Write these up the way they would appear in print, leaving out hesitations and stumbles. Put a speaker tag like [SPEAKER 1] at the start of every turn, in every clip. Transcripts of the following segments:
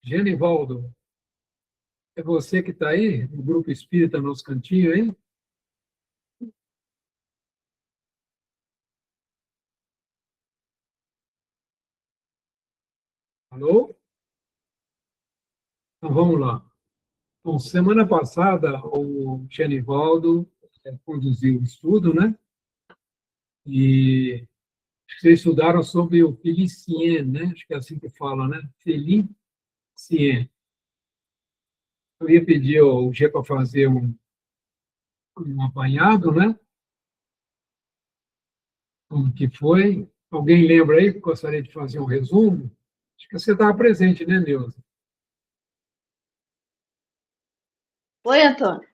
[SPEAKER 1] Genivaldo, é você que está aí, no Grupo Espírita Nosso Cantinho, aí? Alô? Então, vamos lá. Bom, semana passada, o Genivaldo conduziu o estudo, né? E vocês estudaram sobre o Felicien, né? Acho que é assim que fala, né? Felicien. Eu ia pedir ao G para fazer um apanhado, né? Como que foi? Alguém lembra aí que gostaria de fazer um resumo? Acho que você estava presente, né, Neuza?
[SPEAKER 2] Oi, Antônio.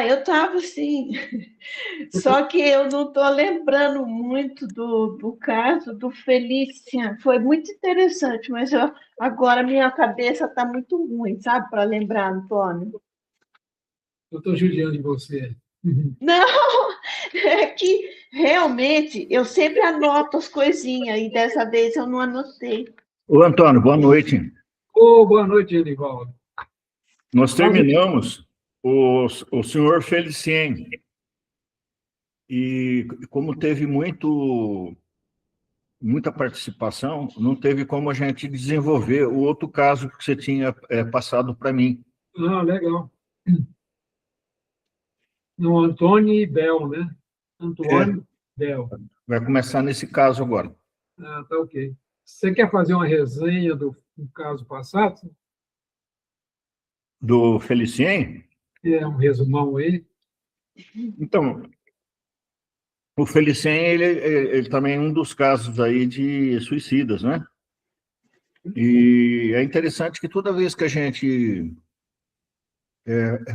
[SPEAKER 2] Eu estava sim, só que eu não estou lembrando muito do caso do Felician. Foi muito interessante, mas agora minha cabeça está muito ruim, sabe, para lembrar, Antônio.
[SPEAKER 1] Eu estou judiando de você.
[SPEAKER 2] Não, é que realmente eu sempre anoto as coisinhas e dessa vez eu não anotei.
[SPEAKER 3] Ô, Antônio, boa noite.
[SPEAKER 1] Boa noite, Genivaldo.
[SPEAKER 3] Nós terminamos o senhor Felicien. E como teve muita participação, não teve como a gente desenvolver o outro caso que você tinha passado para mim.
[SPEAKER 1] Ah, legal. No Antônio Bell, né? Antônio Bell.
[SPEAKER 3] Vai começar nesse caso agora.
[SPEAKER 1] Ah, tá ok. Você quer fazer uma resenha do caso passado?
[SPEAKER 3] Do Felicien?
[SPEAKER 1] É um resumão aí.
[SPEAKER 3] Então, o Felicien, ele também é um dos casos aí de suicidas, né? E é interessante que toda vez que a gente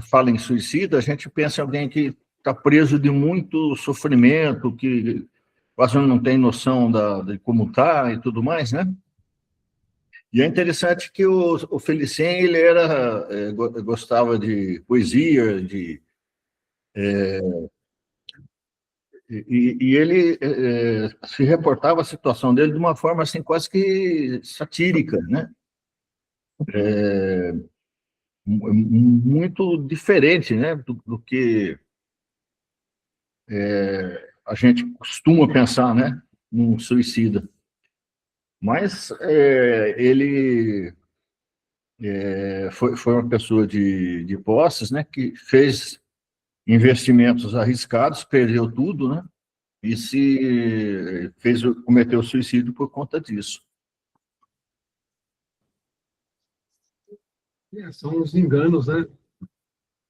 [SPEAKER 3] fala em suicida, a gente pensa em alguém que está preso de muito sofrimento, que quase não tem noção de como está e tudo mais, né? E é interessante que o Felicien, ele gostava de poesia, e ele se reportava a situação dele de uma forma assim, quase que satírica, né? Muito diferente, né, do que a gente costuma pensar, né, num suicida. Mas ele foi uma pessoa de posses, né, que fez investimentos arriscados, perdeu tudo, né, e cometeu suicídio por conta disso.
[SPEAKER 1] São os enganos, né?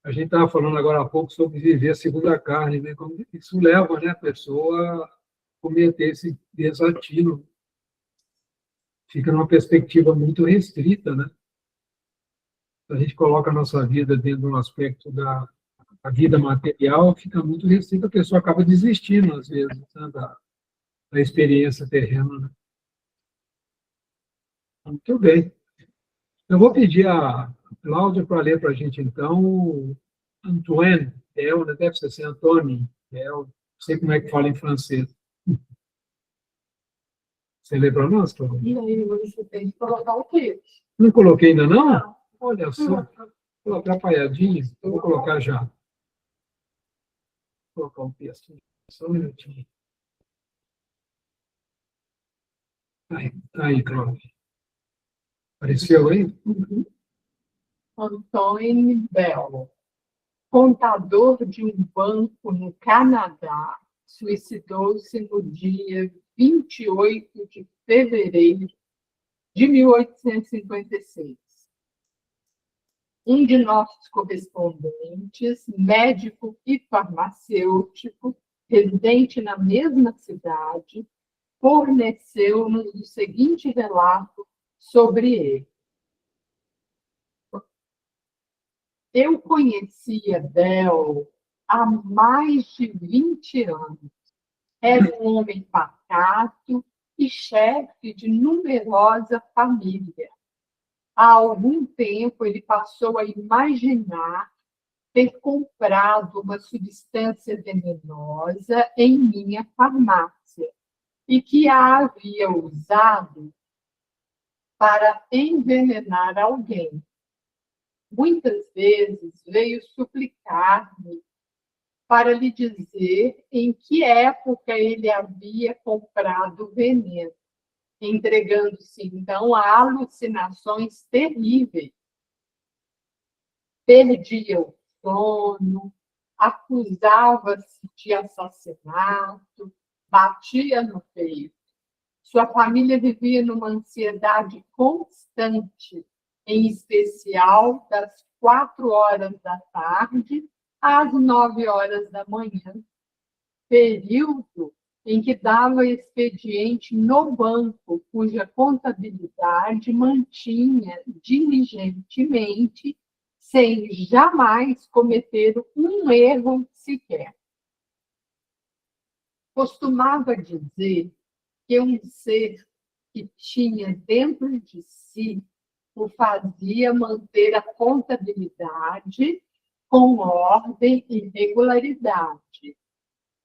[SPEAKER 1] A gente estava falando agora há pouco sobre viver segundo a carne, né? Como isso leva, né, a pessoa a cometer esse desatino. Fica numa perspectiva muito restrita, né? Se a gente coloca a nossa vida dentro de um aspecto da vida material, fica muito restrita, a pessoa acaba desistindo, às vezes, né, da experiência terrena, né? Muito bem. Eu vou pedir a Cláudia para ler para a gente, então, o Antoine Bell, né? Deve ser assim, Antônio Bell, não sei como é que fala em francês. Você lê para nós, Cláudia?
[SPEAKER 4] E aí, você tem que colocar o quê?
[SPEAKER 1] Não coloquei ainda, não? Olha só, estou atrapalhadinho, eu vou colocar já. Vou colocar um texto, só um minutinho. Aí, Cláudia. Apareceu aí?
[SPEAKER 4] Antoine Bell, contador de um banco no Canadá, suicidou-se no dia 28 de fevereiro de 1856. Um de nossos correspondentes, médico e farmacêutico, residente na mesma cidade, forneceu-nos o seguinte relato sobre ele. Eu conhecia Bell há mais de 20 anos. Era um homem pacato e chefe de numerosa família. Há algum tempo ele passou a imaginar ter comprado uma substância venenosa em minha farmácia e que a havia usado para envenenar alguém. Muitas vezes veio suplicar-me para lhe dizer em que época ele havia comprado o veneno, entregando-se então a alucinações terríveis. Perdia o sono, acusava-se de assassinato, batia no peito. Sua família vivia numa ansiedade constante, em especial das 4 horas da tarde às 9 horas da manhã, período em que dava expediente no banco, cuja contabilidade mantinha diligentemente, sem jamais cometer um erro sequer. Costumava dizer que um ser que tinha dentro de si o fazia manter a contabilidade com ordem e regularidade.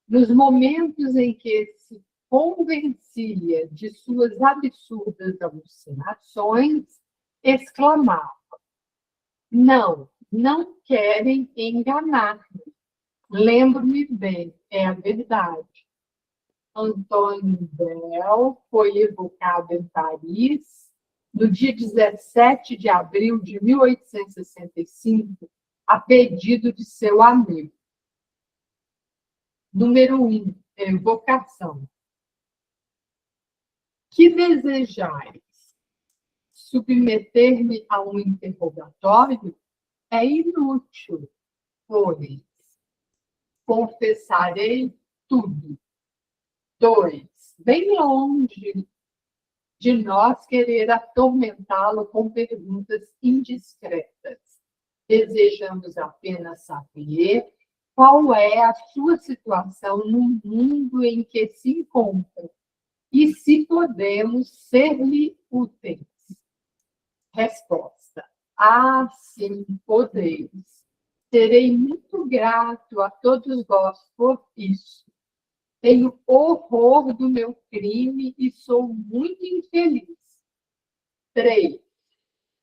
[SPEAKER 4] Nos momentos em que se convencia de suas absurdas alucinações, exclamava: não querem enganar-me. Lembro-me bem, é a verdade. Antônio Bell foi evocado em Paris no dia 17 de abril de 1865, a pedido de seu amigo. Número 1, evocação. Que desejais? Submeter-me a um interrogatório? É inútil, pois confessarei tudo. 2, bem longe de nós querer atormentá-lo com perguntas indiscretas. Desejamos apenas saber qual é a sua situação no mundo em que se encontra e se podemos ser-lhe úteis. Resposta: sim, podeis. Serei muito grato a todos vós por isso. Tenho horror do meu crime e sou muito infeliz. 3,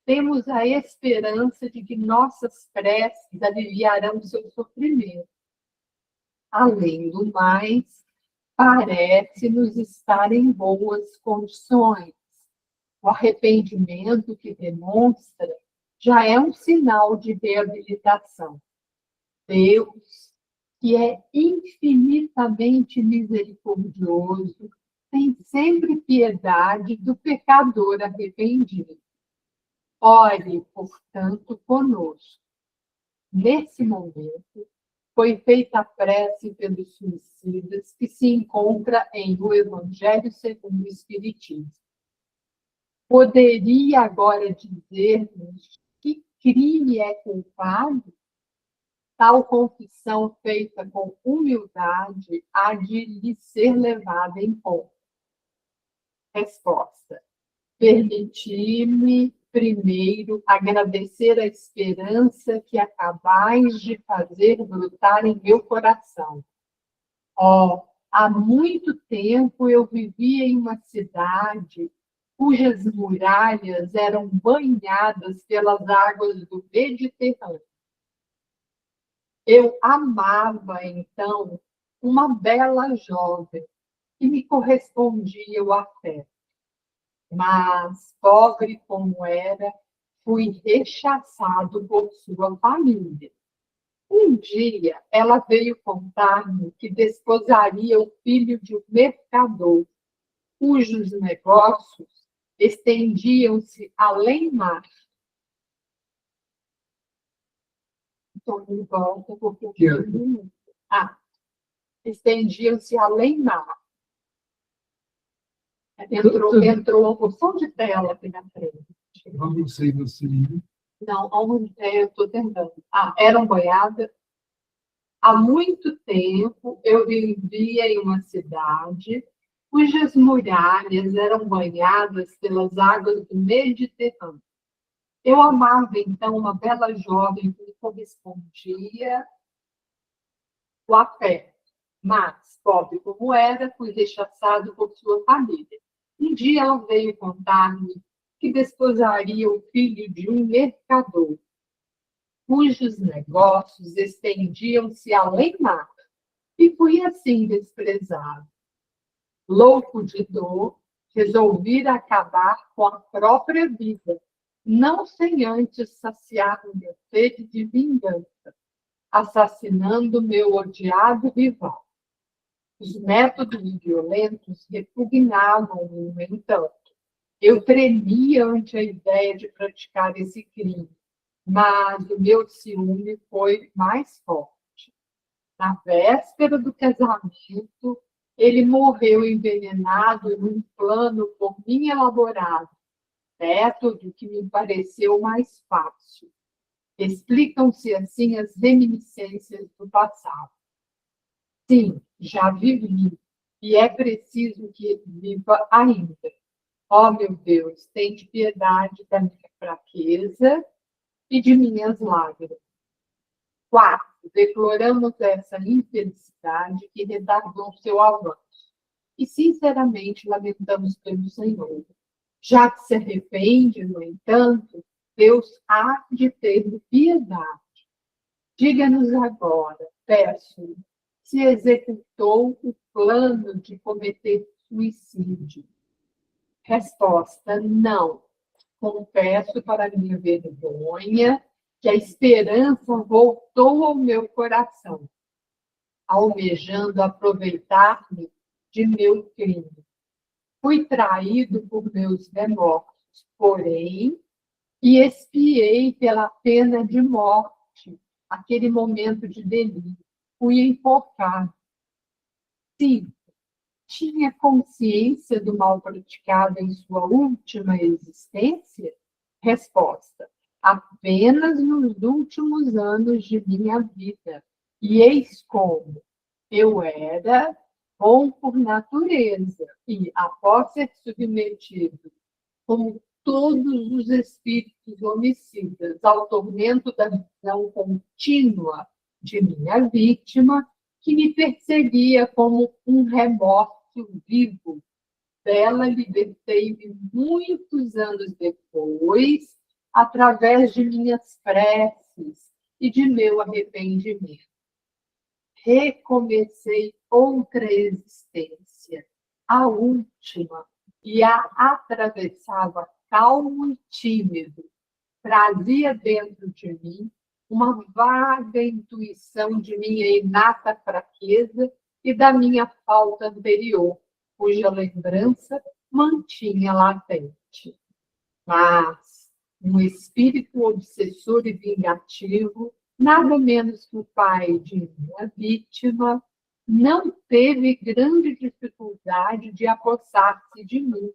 [SPEAKER 4] temos a esperança de que nossas preces aliviarão seu sofrimento. Além do mais, parece-nos estar em boas condições. O arrependimento que demonstra já é um sinal de reabilitação. Deus, que é infinitamente misericordioso, tem sempre piedade do pecador arrependido. Ore, portanto, conosco. Nesse momento, foi feita a prece pelos suicidas que se encontra em O Evangelho segundo o Espiritismo. Poderia agora dizer-nos que crime é culpado? Tal confissão feita com humildade há de lhe ser levada em conta. Resposta: permiti-me primeiro agradecer a esperança que acabais de fazer brotar em meu coração. Há muito tempo eu vivia em uma cidade cujas muralhas eram banhadas pelas águas do Mediterrâneo. Eu amava, então, uma bela jovem que me correspondia o afeto. Mas, pobre como era, fui rechaçado por sua família. Um dia, ela veio contar-me que desposaria o filho de um mercador, cujos negócios estendiam-se além mar. Estou de volta porque estendiam-se além mar. Entrou o som de tela aqui na frente.
[SPEAKER 1] Vamos sei você.
[SPEAKER 4] Não, aonde eu estou tentando. Eram boiadas. Há muito tempo eu vivia em uma cidade cujas muralhas eram banhadas pelas águas do Mediterrâneo. Eu amava, então, uma bela jovem que me correspondia o afeto, mas, pobre como era, fui rechaçado por sua família. Um dia ela veio contar-me que desposaria o filho de um mercador, cujos negócios estendiam-se além mar, e fui assim desprezado. Louco de dor, resolvi acabar com a própria vida, não sem antes saciar o meu sede de vingança, assassinando meu odiado rival. Os métodos violentos repugnavam-me, no entanto. Eu tremia ante a ideia de praticar esse crime, mas o meu ciúme foi mais forte. Na véspera do casamento, ele morreu envenenado num plano por mim elaborado, método que me pareceu mais fácil. Explicam-se assim as reminiscências do passado. Sim, já vivi, e é preciso que viva ainda. Ó, meu Deus, tende piedade da minha fraqueza e de minhas lágrimas. 4. Deploramos essa infelicidade que retardou seu avanço. E, sinceramente, lamentamos pelo Senhor. Já que se arrepende, no entanto, Deus há de ter piedade. Diga-nos agora, peço, se executou o plano de cometer suicídio. Resposta: não. Confesso para minha vergonha que a esperança voltou ao meu coração, almejando aproveitar-me de meu crime. Fui traído por meus remorsos, porém, e expiei pela pena de morte aquele momento de delírio. Fui enforcado. 5. Tinha consciência do mal praticado em sua última existência? Resposta: apenas nos últimos anos de minha vida. E eis como eu era bom por natureza e, após ser submetido, como todos os espíritos homicidas, ao tormento da visão contínua de minha vítima, que me perseguia como um remorso vivo. Dela libertei-me muitos anos depois, através de minhas preces e de meu arrependimento. Recomecei outra existência, a última, e a atravessava calmo e tímido. Trazia dentro de mim uma vaga intuição de minha inata fraqueza e da minha falta anterior, cuja lembrança mantinha latente. Mas um espírito obsessor e vingativo, nada menos que o pai de minha vítima, não teve grande dificuldade de apossar-se de mim,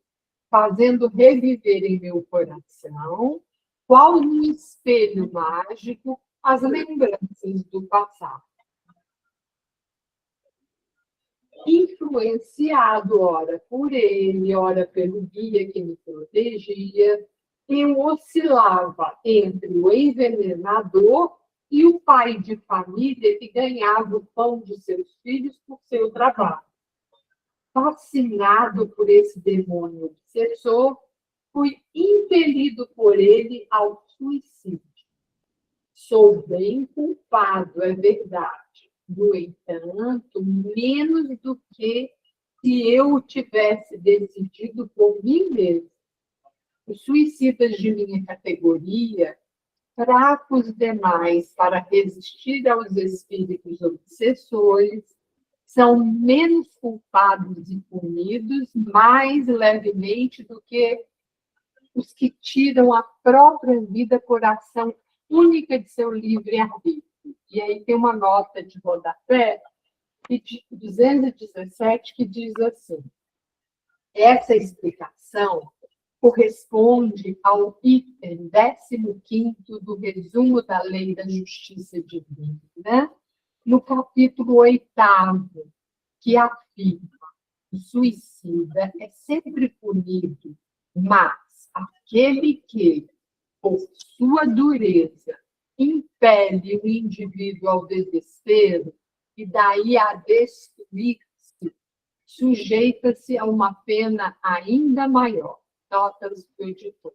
[SPEAKER 4] fazendo reviver em meu coração, qual num espelho mágico, as lembranças do passado. Influenciado, ora por ele, ora pelo guia que me protegia, eu oscilava entre o envenenador e o pai de família que ganhava o pão de seus filhos por seu trabalho. Fascinado por esse demônio obsessor, fui impelido por ele ao suicídio. Sou bem culpado, é verdade. No entanto, menos do que se eu o tivesse decidido por mim mesmo. Os suicidas de minha categoria, fracos demais para resistir aos espíritos obsessores, são menos culpados e punidos mais levemente do que os que tiram a própria vida por ação única de seu livre-arbítrio. E aí tem uma nota de rodapé, de 217, que diz assim: essa explicação corresponde ao item 15º do resumo da Lei da Justiça Divina, no capítulo 8º, que afirma que o suicida é sempre punido, mas aquele que, por sua dureza, impele o indivíduo ao desespero e daí a destruir-se, sujeita-se a uma pena ainda maior. notas do editor.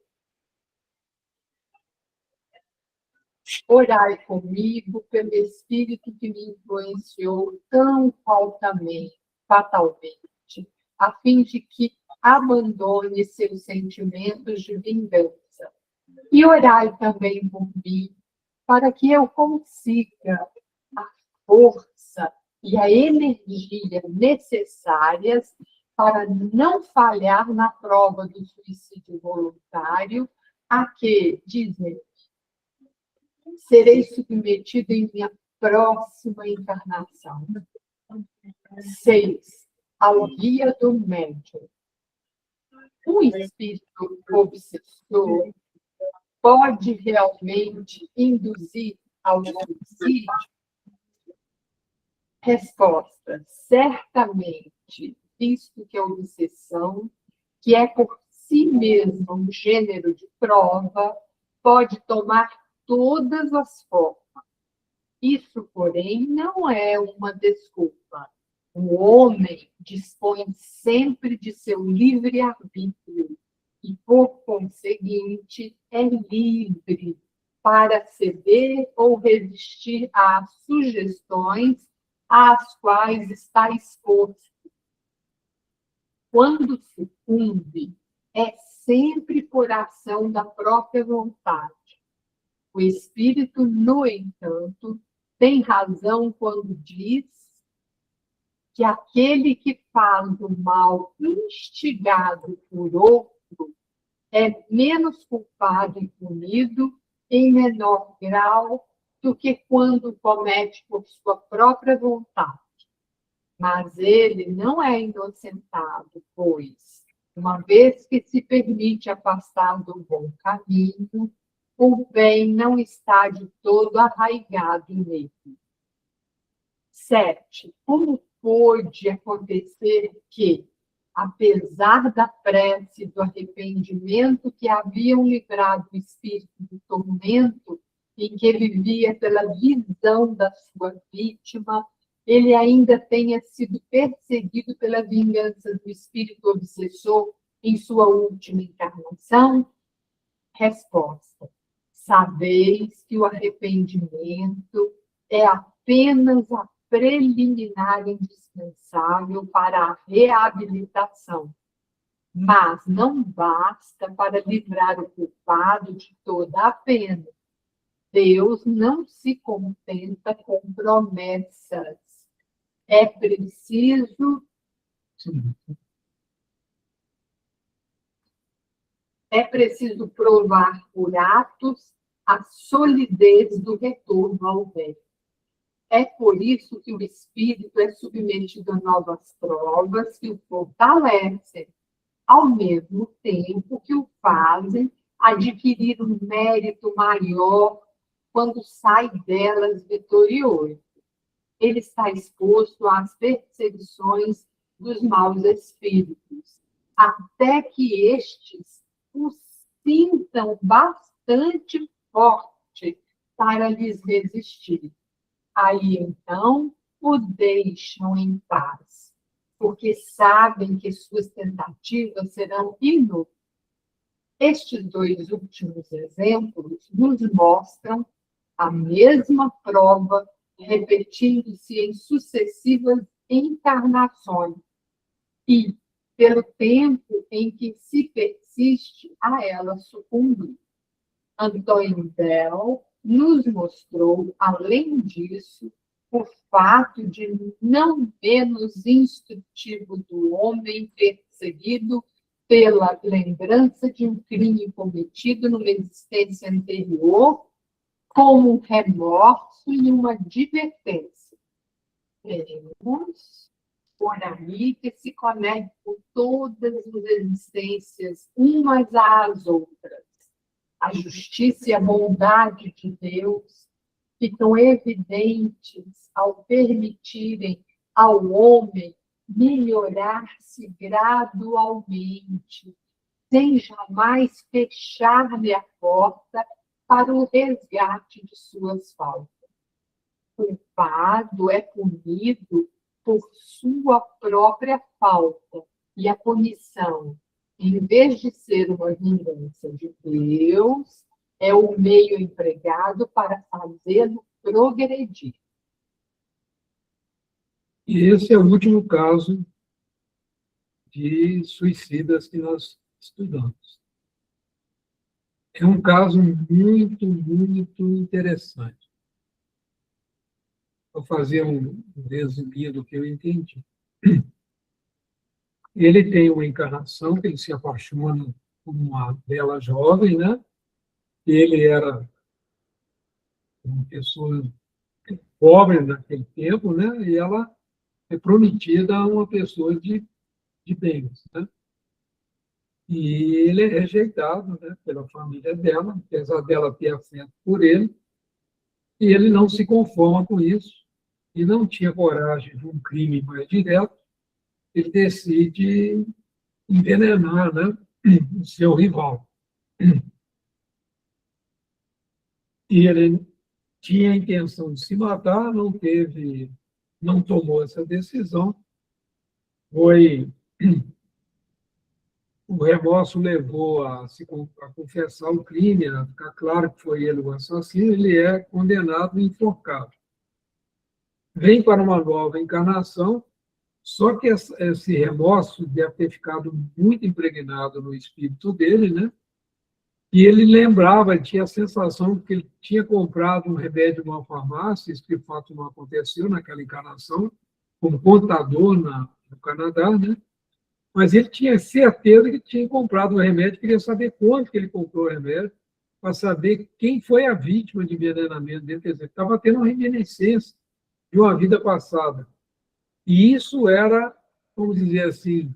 [SPEAKER 4] Orai comigo pelo Espírito que me influenciou tão fatalmente, a fim de que abandone seus sentimentos de vingança. E orai também por mim, para que eu consiga a força e a energia necessárias para não falhar na prova do suicídio voluntário, a que, dizem, serei submetido em minha próxima encarnação. 6. Ao guia do médium. Um espírito obsessor pode realmente induzir ao suicídio? Resposta: certamente, visto que a obsessão, que é por si mesma um gênero de prova, pode tomar todas as formas. Isso, porém, não é uma desculpa. O homem dispõe sempre de seu livre-arbítrio e, por conseguinte, é livre para ceder ou resistir às sugestões às quais está exposto. Quando sucumbe, é sempre por ação da própria vontade. O espírito, no entanto, tem razão quando diz que aquele que faz o mal instigado por outro é menos culpado e punido em menor grau do que quando comete por sua própria vontade. Mas ele não é inocentado, pois, uma vez que se permite afastar do bom caminho, o bem não está de todo arraigado nele. 7. Como pôde acontecer que, apesar da prece e do arrependimento que haviam livrado o espírito do tormento em que vivia pela visão da sua vítima, ele ainda tenha sido perseguido pela vingança do espírito obsessor em sua última encarnação? Resposta: sabeis que o arrependimento é apenas a preliminar indispensável para a reabilitação, mas não basta para livrar o culpado de toda a pena. Deus não se contenta com promessas. É preciso provar por atos a solidez do retorno ao bem. É por isso que o espírito é submetido a novas provas que o fortalecem, ao mesmo tempo que o fazem adquirir um mérito maior quando sai delas vitorioso. Ele está exposto às perseguições dos maus espíritos, até que estes o sintam bastante forte para lhes resistir. Aí, então, o deixam em paz, porque sabem que suas tentativas serão inúteis. Estes dois últimos exemplos nos mostram a mesma prova repetindo-se em sucessivas encarnações e, pelo tempo em que se persiste a ela sucumbir. Antônio Bell nos mostrou, além disso, o fato de não menos instrutivo do homem perseguido pela lembrança de um crime cometido numa existência anterior, como um remorso e uma advertência. Veremos por aí que se conectam todas as existências umas às outras. A justiça e a bondade de Deus ficam evidentes ao permitirem ao homem melhorar-se gradualmente, sem jamais fechar-lhe a porta para o resgate de suas faltas. O culpado é punido por sua própria falta, e a punição, em vez de ser uma vingança de Deus, é o meio empregado para fazê-lo progredir.
[SPEAKER 1] E esse é o último caso de suicidas que nós estudamos. É um caso muito, muito interessante. Vou fazer um resuminho do que eu entendi. Ele tem uma encarnação que ele se apaixona por uma bela jovem, né? Ele era uma pessoa pobre naquele tempo, né? E ela é prometida a uma pessoa de bens, né? E ele é rejeitado, né, pela família dela, apesar dela ter afeto por ele, e ele não se conforma com isso, e não tinha coragem de um crime mais direto, ele decide envenenar, né, o seu rival. E ele tinha a intenção de se matar, não tomou essa decisão, foi o remorso levou a confessar o crime, a ficar claro que foi ele o assassino, ele é condenado e enforcado. Vem para uma nova encarnação, só que esse remorso deve ter ficado muito impregnado no espírito dele, né? E ele lembrava, tinha a sensação que ele tinha comprado um remédio numa farmácia, isso de fato não aconteceu naquela encarnação, como contador no Canadá, né? Mas ele tinha certeza que tinha comprado o remédio, queria saber quanto que ele comprou o remédio, para saber quem foi a vítima de envenenamento dele. Quer dizer, estava tendo uma reminiscência de uma vida passada. E isso era, vamos dizer assim,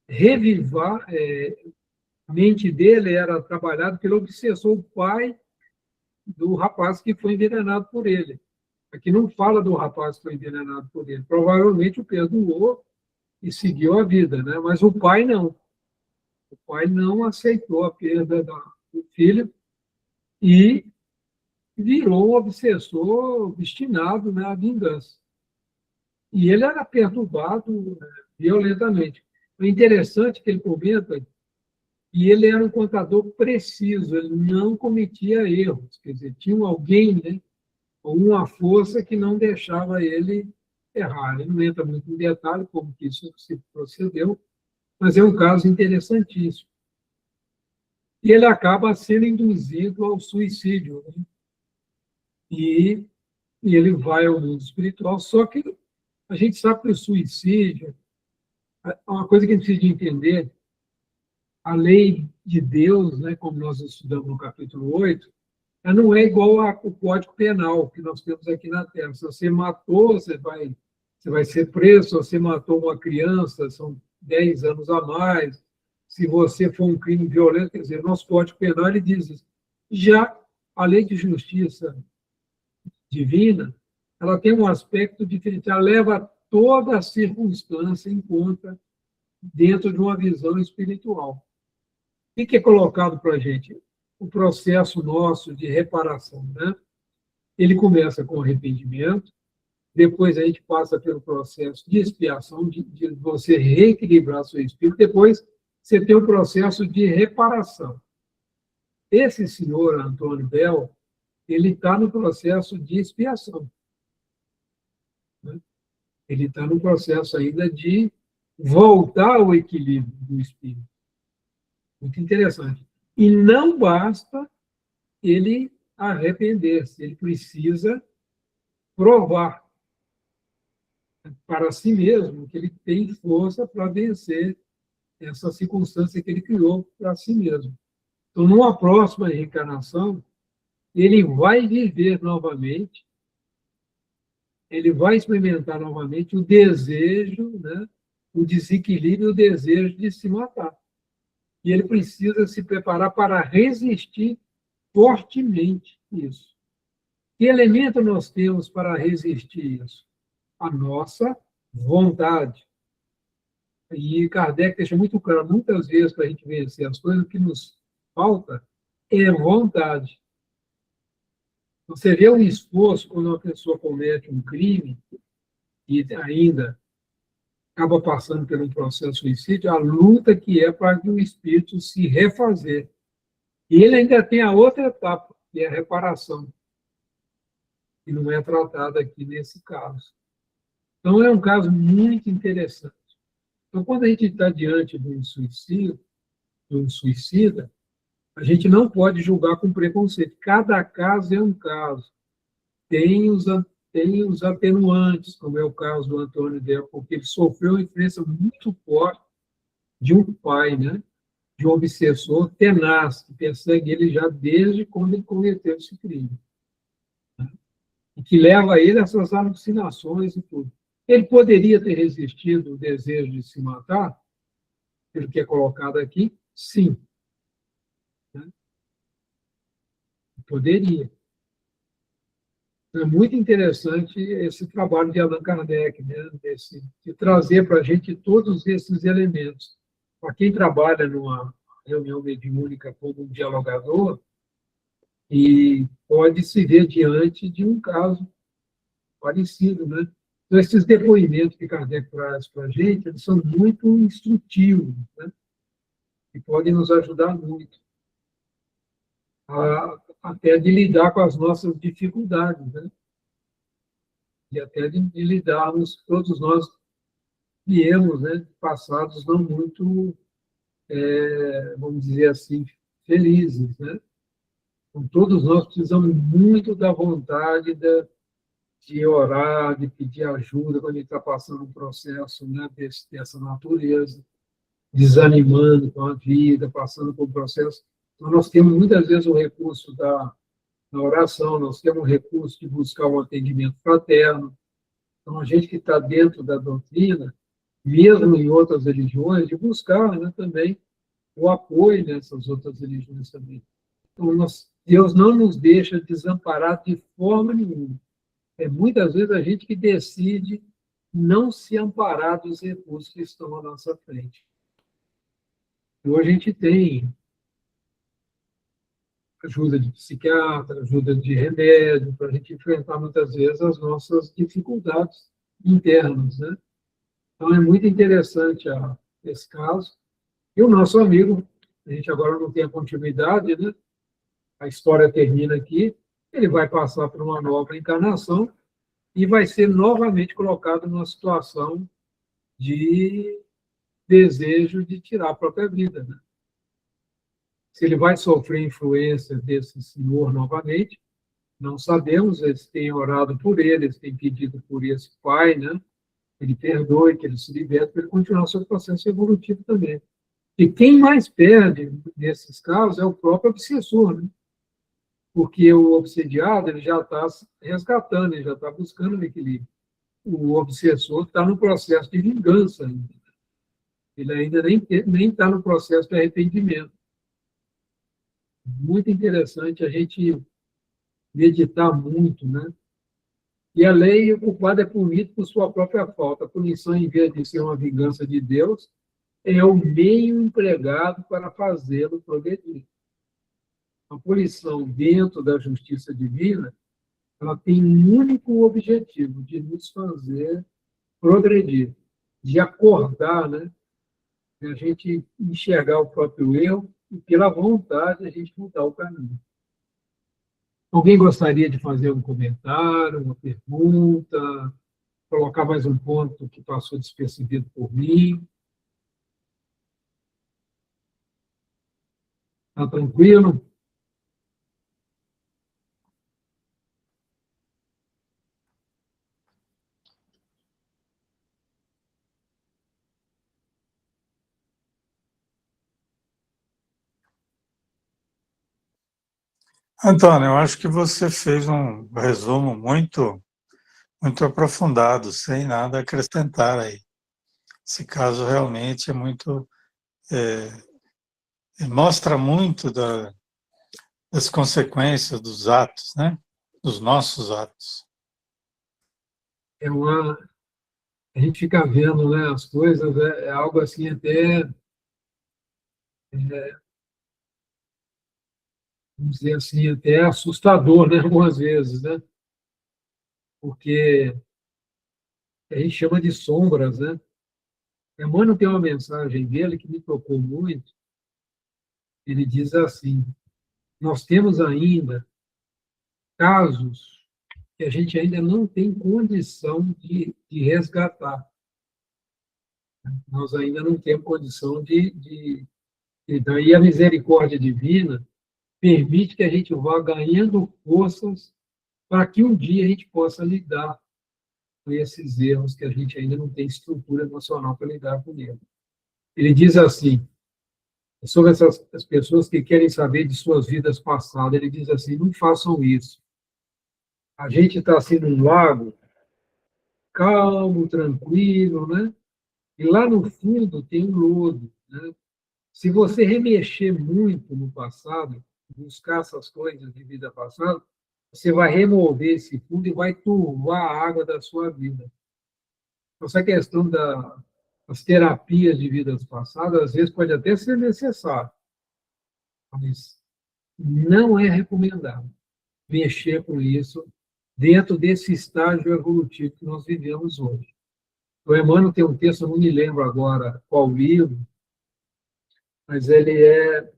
[SPEAKER 1] revivar, a mente dele era trabalhada pelo obsessor, o pai do rapaz que foi envenenado por ele. Aqui não fala do rapaz que foi envenenado por ele. Provavelmente o perdoou e seguiu a vida, né? Mas o pai não. O pai não aceitou a perda do filho e virou um obsessor obstinado na vingança. E ele era perturbado violentamente. O interessante é que ele comenta que ele era um contador preciso, ele não cometia erros. Quer dizer, tinha alguém, né, ou uma força que não deixava ele errar. Ele não entra muito em detalhe como que isso se procedeu, mas é um caso interessantíssimo. E ele acaba sendo induzido ao suicídio, né? E ele vai ao mundo espiritual, só que a gente sabe que o suicídio é uma coisa que a gente precisa de entender. A lei de Deus, né, como nós estudamos no capítulo 8, ela não é igual ao Código Penal que nós temos aqui na Terra. Se você matou, você vai ser preso. Se você matou uma criança, são 10 anos a mais. Se você for um crime violento, quer dizer, nosso Código Penal ele diz isso. Já a lei de justiça divina, ela tem um aspecto diferente. Ela leva toda a circunstância em conta dentro de uma visão espiritual. O que é colocado para a gente? O processo nosso de reparação, né? Ele começa com arrependimento, depois a gente passa pelo processo de expiação, de você reequilibrar seu espírito, depois você tem o processo de reparação. Esse senhor, Antônio Bell, ele está no processo de expiação, né? Ele está no processo ainda de voltar ao equilíbrio do espírito. Muito interessante. E não basta ele arrepender-se, ele precisa provar para si mesmo que ele tem força para vencer essa circunstância que ele criou para si mesmo. Então, numa próxima reencarnação, ele vai viver novamente, ele vai experimentar novamente o desejo, né, o desequilíbrio, o desejo de se matar. E ele precisa se preparar para resistir fortemente isso. Que elemento nós temos para resistir isso? A nossa vontade. E Kardec deixa muito claro, muitas vezes, para a gente vencer as coisas, o que nos falta é vontade. Você vê um esforço quando uma pessoa comete um crime e ainda acaba passando por um processo de suicídio, a luta que é para que o espírito se refazer. E ele ainda tem a outra etapa, que é a reparação, que não é tratada aqui nesse caso. Então, é um caso muito interessante. Então, quando a gente está diante de um suicida, a gente não pode julgar com preconceito. Cada caso é um caso. Tem os atenuantes, como é o caso do Antônio Del, porque ele sofreu uma influência muito forte de um pai, né? De um obsessor tenaz, que persegue ele já desde quando ele cometeu esse crime. Né? E que leva ele a essas alucinações e tudo. Ele poderia ter resistido ao desejo de se matar, pelo que é colocado aqui? Sim. Né? Poderia. É muito interessante esse trabalho de Allan Kardec, né? De trazer para a gente todos esses elementos. Para quem trabalha numa reunião mediúnica como um dialogador, e pode se ver diante de um caso parecido, né? Então, esses depoimentos que Kardec traz para a gente, eles são muito instrutivos, né? E podem nos ajudar muito, até de lidar com as nossas dificuldades, né? E até de lidarmos, todos nós viemos, né, passados não muito, vamos dizer assim, felizes, né? Então, todos nós precisamos muito da vontade de orar, de pedir ajuda quando a gente está passando um processo, né, dessa natureza, desanimando com a vida, passando por um processo. Então, nós temos muitas vezes o recurso da oração, nós temos o recurso de buscar um atendimento fraterno. Então, a gente que está dentro da doutrina, mesmo em outras religiões, de buscar, né, também o apoio nessas outras religiões também. Então, Deus não nos deixa desamparados de forma nenhuma. Muitas vezes a gente que decide não se amparar dos recursos que estão à nossa frente. E hoje a gente tem ajuda de psiquiatra, ajuda de remédio, para a gente enfrentar muitas vezes as nossas dificuldades internas, né? Então é muito interessante esse caso. E o nosso amigo, a gente agora não tem a continuidade, né? A história termina aqui, ele vai passar por uma nova encarnação e vai ser novamente colocado numa situação de desejo de tirar a própria vida, né? Se ele vai sofrer influência desse senhor novamente, não sabemos. Eles têm orado por ele, eles têm pedido por esse pai, né? Ele perdoe, que ele se liberte, para ele continuar o seu processo evolutivo também. E quem mais perde nesses casos é o próprio obsessor, né? Porque o obsediado ele já está resgatando, ele já está buscando o equilíbrio. O obsessor está no processo de vingança ainda. Ele ainda nem está no processo de arrependimento. Muito interessante a gente meditar muito, né? E a lei, o culpado é punido por sua própria falta. A punição, em vez de ser uma vingança de Deus, é o meio empregado para fazê-lo progredir. A punição dentro da justiça divina, ela tem um único objetivo, de nos fazer progredir, de acordar, né? De a gente enxergar o próprio erro e, pela vontade, a gente mudar o caminho. Alguém gostaria de fazer um comentário, uma pergunta, colocar mais um ponto que passou despercebido por mim? Está tranquilo?
[SPEAKER 5] Antônio, eu acho que você fez um resumo muito aprofundado, sem nada a acrescentar aí. Esse caso realmente é muito, mostra muito das consequências dos atos, né? Dos nossos atos.
[SPEAKER 1] A gente fica vendo, né, as coisas, é algo assim até, vamos dizer assim, até assustador, né, algumas vezes, né? Porque a gente chama de sombras, né? Emmanuel tem uma mensagem dele que me tocou muito. Ele diz assim: nós temos ainda casos que a gente ainda não tem condição de resgatar. Nós ainda não temos condição então, e a misericórdia divina permite que a gente vá ganhando forças para que um dia a gente possa lidar com esses erros que a gente ainda não tem estrutura emocional para lidar com eles. Ele diz assim, sobre as pessoas que querem saber de suas vidas passadas, ele diz assim: não façam isso. A gente está assim num lago, calmo, tranquilo, né? E lá no fundo tem um lodo, né? Se você remexer muito no passado, buscar essas coisas de vida passada, você vai remover esse fundo e vai turvar a água da sua vida. Essa questão das terapias de vidas passadas, às vezes pode até ser necessário, mas não é recomendável mexer com isso dentro desse estágio evolutivo que nós vivemos hoje. O Emmanuel tem um texto, eu não me lembro agora qual livro, mas ele é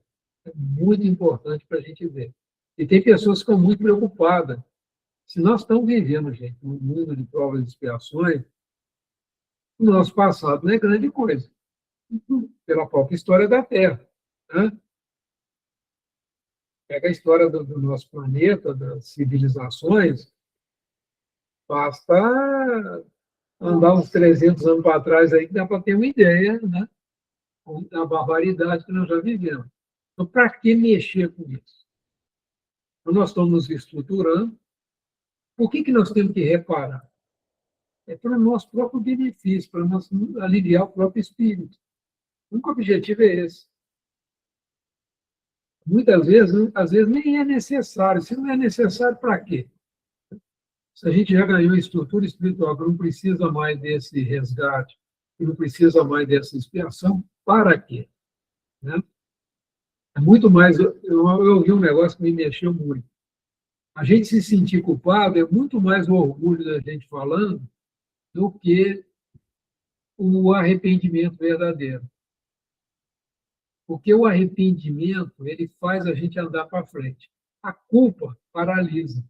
[SPEAKER 1] muito importante para a gente ver. E tem pessoas que ficam muito preocupadas. Se nós estamos vivendo, gente, num mundo de provas e expiações, o nosso passado não é grande coisa, pela própria história da Terra. Né? Pega a história do nosso planeta, das civilizações, basta andar uns 300 anos para trás aí que dá para ter uma ideia, né? Da barbaridade que nós já vivemos. Então, para que mexer com isso? Então, nós estamos nos estruturando. Por que nós temos que reparar? É para o nosso próprio benefício, para nós aliviar o próprio espírito. O único objetivo é esse. Muitas vezes, às vezes, nem é necessário. Se não é necessário, para quê? Se a gente já ganhou estrutura espiritual, que não precisa mais desse resgate, que não precisa mais dessa expiação, para quê? Né? É muito mais. Eu ouvi um negócio que me mexeu muito. A gente se sentir culpado é muito mais o orgulho da gente falando do que o arrependimento verdadeiro. Porque o arrependimento, ele faz a gente andar para frente. A culpa paralisa.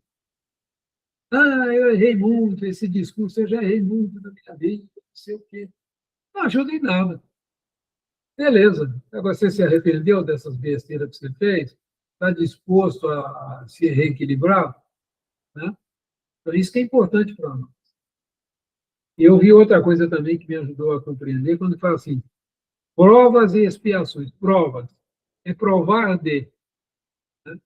[SPEAKER 1] Ah, eu errei muito, esse discurso eu já errei muito na minha vida, não sei o quê. Não ajuda em nada. Beleza. Agora, você se arrependeu dessas besteiras que você fez? Está disposto a se reequilibrar? Né? Então, isso que é importante para nós. E eu vi outra coisa também que me ajudou a compreender, quando fala assim, provas e expiações. Provas. É provar de. Né?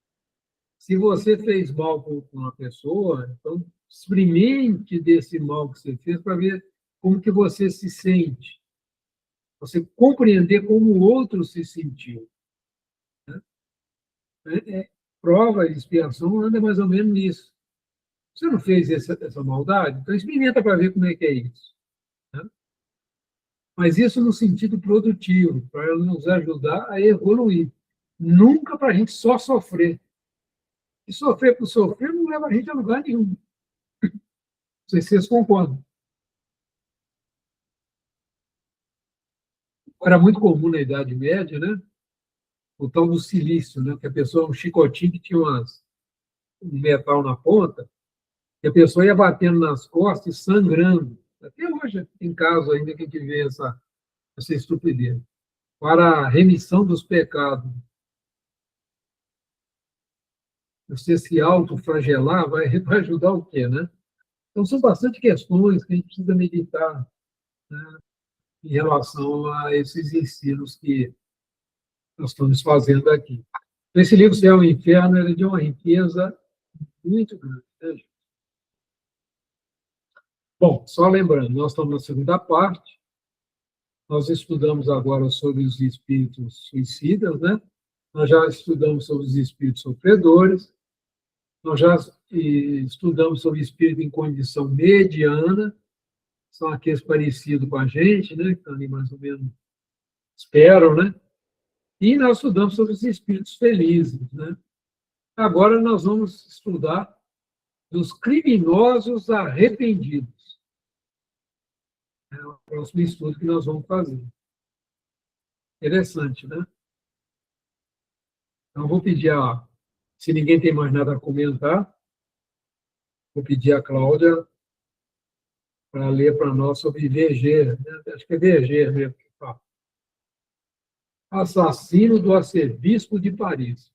[SPEAKER 1] Se você fez mal com uma pessoa, então experimente desse mal que você fez para ver como que você se sente. Você compreender como o outro se sentiu. Né? Prova e expiação anda mais ou menos nisso. Você não fez essa maldade? Então experimenta para ver como é que é isso. Né? Mas isso no sentido produtivo, para nos ajudar a evoluir. Nunca para a gente só sofrer. E sofrer por sofrer não leva a gente a lugar nenhum. Não sei se vocês concordam. Era muito comum na Idade Média, né? O tal do silício, né? Que a pessoa, um chicotinho que tinha um metal na ponta, e a pessoa ia batendo nas costas e sangrando. Até hoje tem caso ainda que a gente vê essa estupidez. Para a remissão dos pecados. Você se autoflagelar vai ajudar o quê, né? Então, são bastante questões que a gente precisa meditar, né, em relação a esses ensinos que nós estamos fazendo aqui. Esse livro, Céu e Inferno, ele é de uma riqueza muito grande. Né? Bom, só lembrando, nós estamos na segunda parte, nós estudamos agora sobre os espíritos suicidas, né? Nós já estudamos sobre os espíritos sofredores, nós já estudamos sobre espírito em condição mediana, são aqueles parecidos com a gente, né? Que estão ali mais ou menos, esperam, né? E nós estudamos sobre os espíritos felizes, né? Agora nós vamos estudar dos criminosos arrependidos. próximo estudo que nós vamos fazer. Interessante, né? Então, vou pedir se ninguém tem mais nada a comentar, vou pedir a Cláudia para ler para nós sobre VG, né? Acho que é VG mesmo que fala. Assassino do arcebispo de Paris.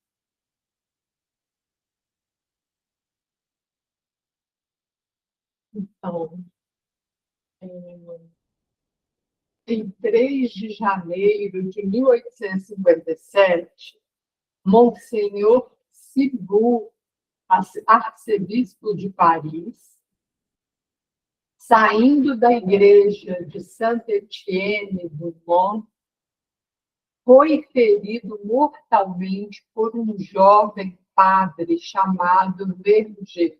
[SPEAKER 4] Então, em 3 de janeiro de 1857, Monsenhor Cibout, arcebispo de Paris, saindo da igreja de Saint-Étienne-du-Mont, foi ferido mortalmente por um jovem padre chamado Verger.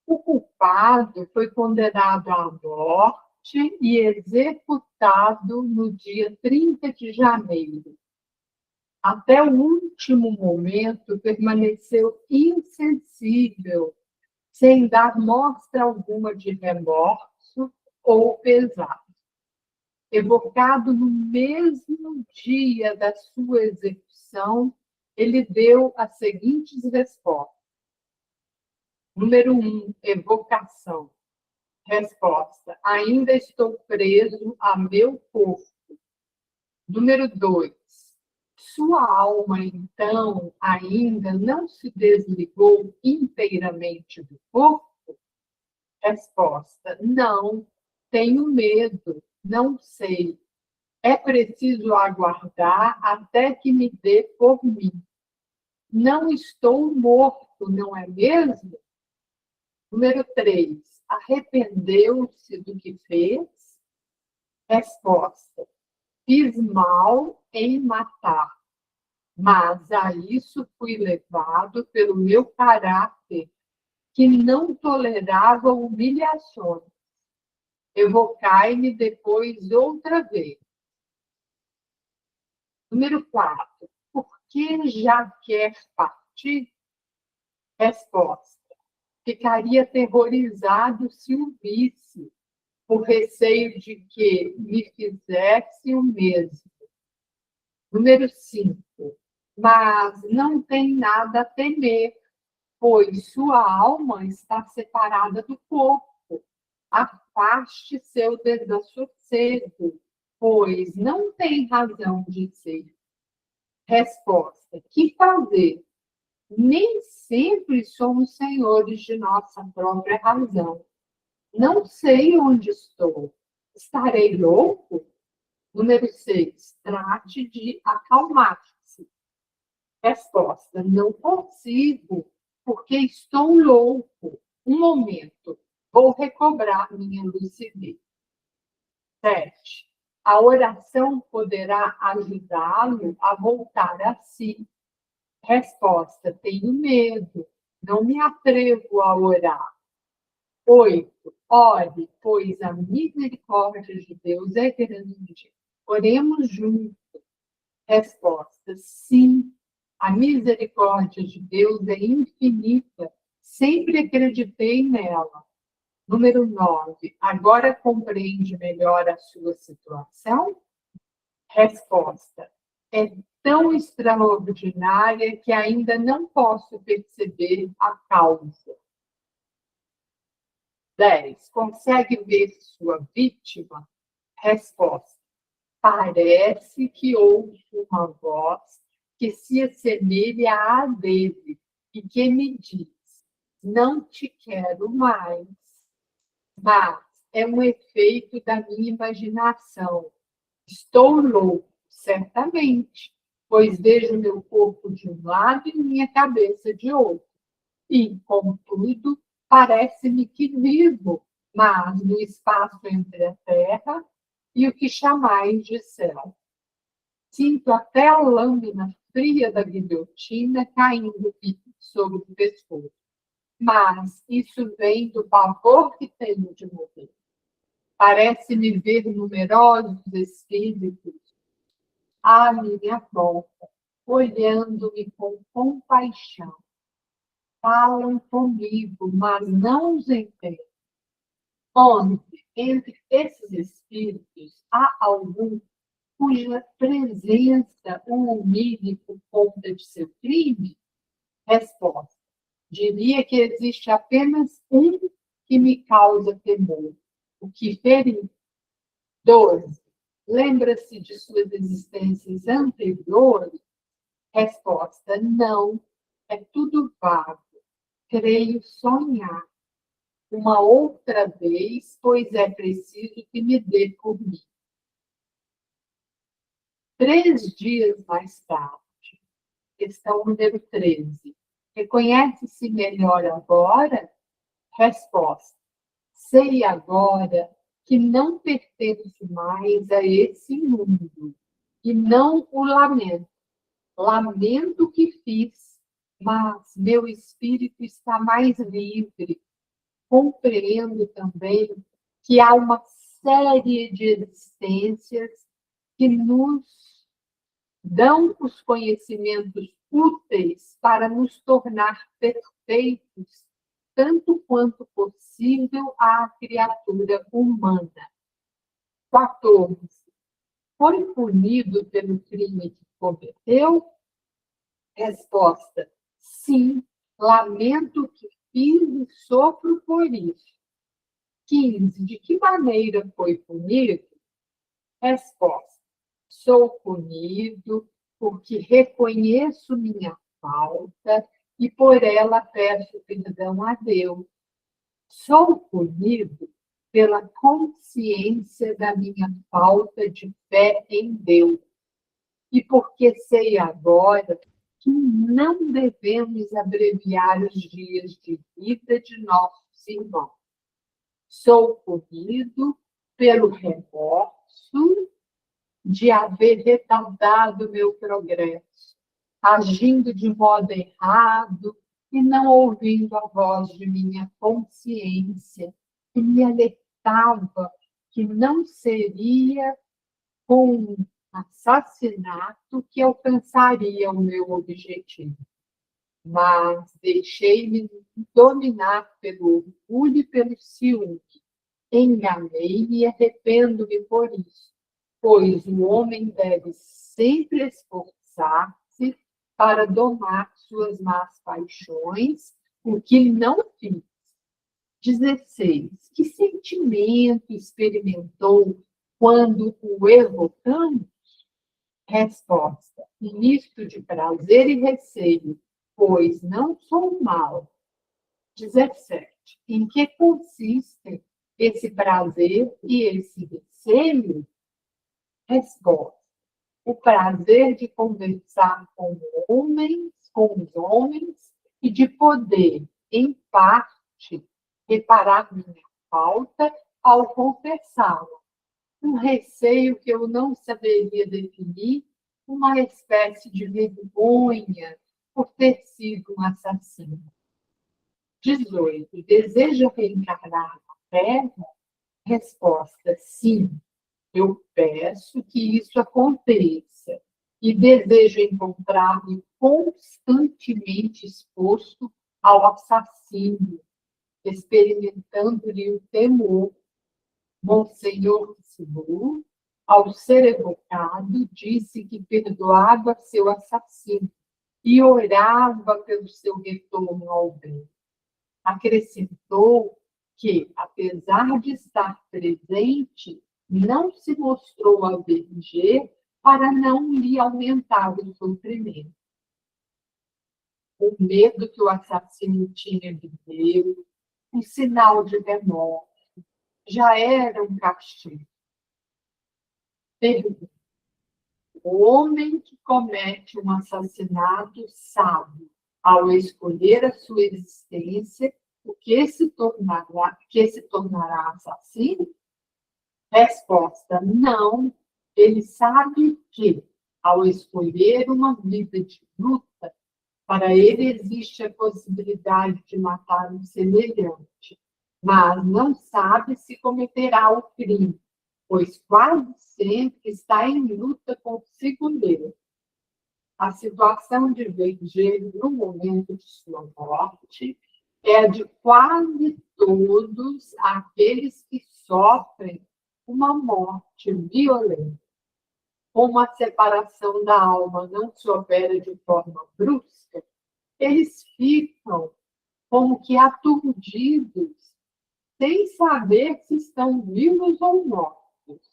[SPEAKER 4] O culpado foi condenado à morte e executado no dia 30 de janeiro. Até o último momento, permaneceu insensível, sem dar mostra alguma de remorso ou pesar. Evocado no mesmo dia da sua execução, ele deu as seguintes respostas. Número 1, evocação. Resposta: ainda estou preso a meu corpo. Número 2, sua alma, então, ainda não se desligou inteiramente do corpo? Resposta: não, tenho medo, não sei. É preciso aguardar até que me dê por mim. Não estou morto, não é mesmo? Número 3, arrependeu-se do que fez? Resposta: fiz mal em matar, mas a isso fui levado pelo meu caráter, que não tolerava humilhações. Evocai-me depois outra vez. Número 4, por que já quer partir? Resposta: ficaria aterrorizado se o visse, por receio de que me fizesse o mesmo. Número 5, mas não tem nada a temer, pois sua alma está separada do corpo. Afaste seu desassossego, pois não tem razão de ser. Resposta: que fazer? Nem sempre somos senhores de nossa própria razão. Não sei onde estou. Estarei louco? Número 6, trate de acalmar-se. Resposta: não consigo, porque estou louco. Um momento, vou recobrar minha lucidez. 7, a oração poderá ajudá-lo a voltar a si. Resposta: tenho medo, não me atrevo a orar. 8, ore, pois a misericórdia de Deus é grande. Oremos juntos. Resposta: sim, a misericórdia de Deus é infinita. Sempre acreditei nela. Número 9, agora compreende melhor a sua situação? Resposta: é tão extraordinária que ainda não posso perceber a causa. 10, consegue ver sua vítima? Resposta: parece que ouço uma voz que se assemelha à dele e que me diz: não te quero mais. Mas é um efeito da minha imaginação. Estou louco, certamente, pois vejo meu corpo de um lado e minha cabeça de outro. E, contudo, parece-me que vivo, mas no espaço entre a terra e o que chamais de céu. Sinto até a lâmina fria da guilhotina caindo sobre o pescoço. Mas isso vem do pavor que tenho de morrer. Parece-me ver numerosos espíritos à minha volta, olhando-me com compaixão. Falam comigo, mas não os entendo. 11, entre esses espíritos, há algum cuja presença o humilhe por conta de seu crime? Resposta. Diria que existe apenas um que me causa temor, o que feriu. 12. Lembra-se de suas existências anteriores? Resposta. Não, é tudo vago. Creio sonhar. Uma outra vez, pois é preciso que me dê por mim. 3 dias mais tarde, questão número 13. Reconhece-se melhor agora? Resposta. Sei agora que não pertence mais a esse mundo, e não o lamento. Lamento o que fiz, mas meu espírito está mais livre. Compreendo também que há uma série de existências que nos dão os conhecimentos úteis para nos tornar perfeitos, tanto quanto possível à criatura humana. 14. Foi punido pelo crime que cometeu? Resposta. Sim, lamento o que fiz e sofro por isso. 15. De que maneira foi punido? Resposta. Sou punido porque reconheço minha falta e por ela peço perdão a Deus. Sou punido pela consciência da minha falta de fé em Deus e porque sei agora que não devemos abreviar os dias de vida de nossos irmãos. Sou punido pelo remorso de haver retardado meu progresso, agindo de modo errado e não ouvindo a voz de minha consciência, que me alertava que não seria com assassinato que alcançaria o meu objetivo. Mas deixei-me dominar pelo orgulho e pelo ciúme. Enganei-me e arrependo-me por isso, pois o homem deve sempre esforçar-se para domar suas más paixões, o que não fiz. 16. Que sentimento experimentou quando o evocamos? Resposta. Misto de prazer e receio, pois não sou mal. 17. Em que consistem esse prazer e esse receio? Resposta. O prazer de conversar com os homens e de poder, em parte, reparar minha falta ao confessá-la. Um receio que eu não saberia definir, uma espécie de vergonha por ter sido um assassino. 18. Deseja reencarnar na Terra? Resposta, sim. Eu peço que isso aconteça e desejo encontrar-me constantemente exposto ao assassínio, experimentando-lhe o temor. Monsenhor Sibu, ao ser evocado, disse que perdoava seu assassino e orava pelo seu retorno ao bem. Acrescentou que, apesar de estar presente, não se mostrou a verger para não lhe aumentar o sofrimento. O medo que o assassino tinha de Deus, um sinal de demora, já era um castigo. Pergunta. O homem que comete um assassinato sabe, ao escolher a sua existência, o que se tornará assassino? Resposta, não. Ele sabe que, ao escolher uma vida de luta, para ele existe a possibilidade de matar um semelhante, mas não sabe se cometerá o crime, pois quase sempre está em luta consigo mesmo. A situação de Verger no momento de sua morte é a de quase todos aqueles que sofrem uma morte violenta. Como a separação da alma não se opera de forma brusca, eles ficam como que aturdidos, sem saber se estão vivos ou mortos.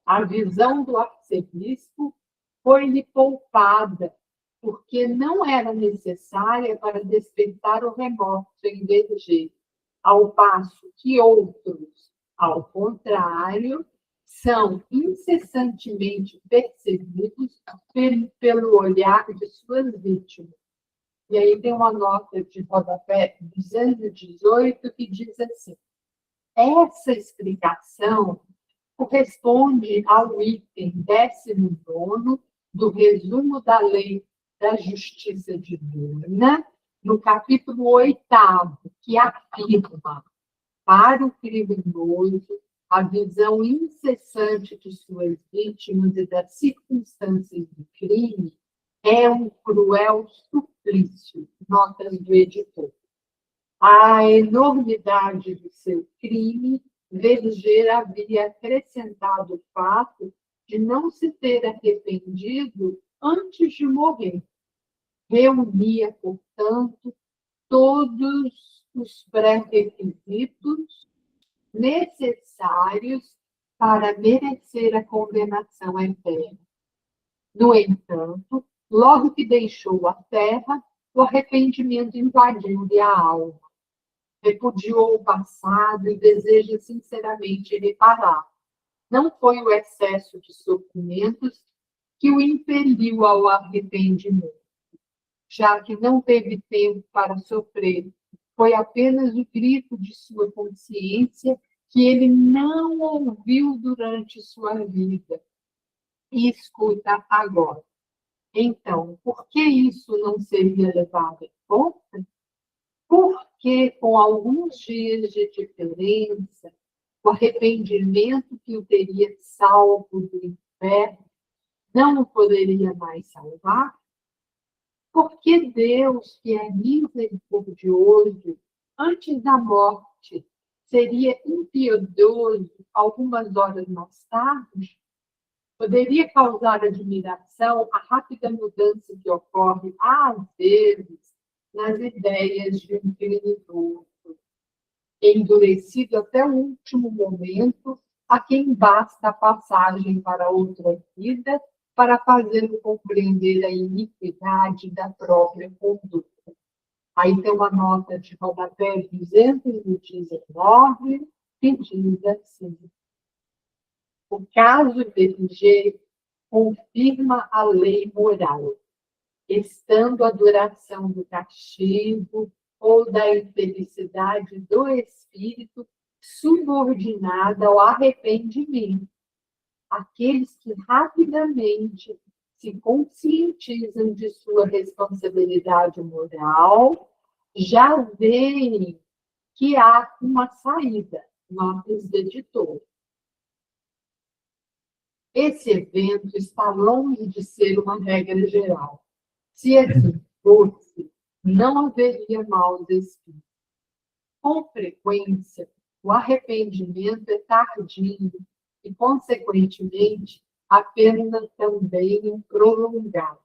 [SPEAKER 4] A visão do arcebispo foi-lhe poupada, porque não era necessária para despertar o remorso em Verger, ao passo que outros, ao contrário, são incessantemente perseguidos pelo olhar de suas vítimas. E aí tem uma nota de rodapé 218 que diz assim: essa explicação corresponde ao item 19º do resumo da Lei da Justiça Divina, no capítulo 8º, que afirma: para o criminoso, a visão incessante de suas vítimas e das circunstâncias do crime é um cruel suplício. Notas do editor. A enormidade do seu crime, Verger havia acrescentado o fato de não se ter arrependido antes de morrer. Reunia, portanto, todos os pré-requisitos necessários para merecer a condenação eterna. No entanto, logo que deixou a terra, o arrependimento invadiu-lhe a alma. Repudiou o passado e deseja sinceramente reparar. Não foi o excesso de sofrimentos que o impeliu ao arrependimento, já que não teve tempo para sofrer. Foi apenas o grito de sua consciência que ele não ouviu durante sua vida. E escuta agora. Então, por que isso não seria levado em conta? Porque, com alguns dias de diferença, o arrependimento que o teria salvo do inferno não o poderia mais salvar? Porque Deus, que é misericordioso, antes da morte, seria impiedoso algumas horas mais tarde? Poderia causar admiração a rápida mudança que ocorre, às vezes, nas ideias de um criminoso, endurecido até o último momento, a quem basta a passagem para outra vida para fazê-lo compreender a iniquidade da própria conduta. Aí tem uma nota de rodapé 219, que diz assim: o caso de Verger confirma a lei moral, estando a duração do castigo ou da infelicidade do espírito subordinada ao arrependimento. Aqueles que rapidamente se conscientizam de sua responsabilidade moral já veem que há uma saída, notas do editor. Esse evento está longe de ser uma regra geral. Se assim fosse, não haveria maus espíritos. Com frequência, o arrependimento é tardio e, consequentemente, a pena também é prolongada.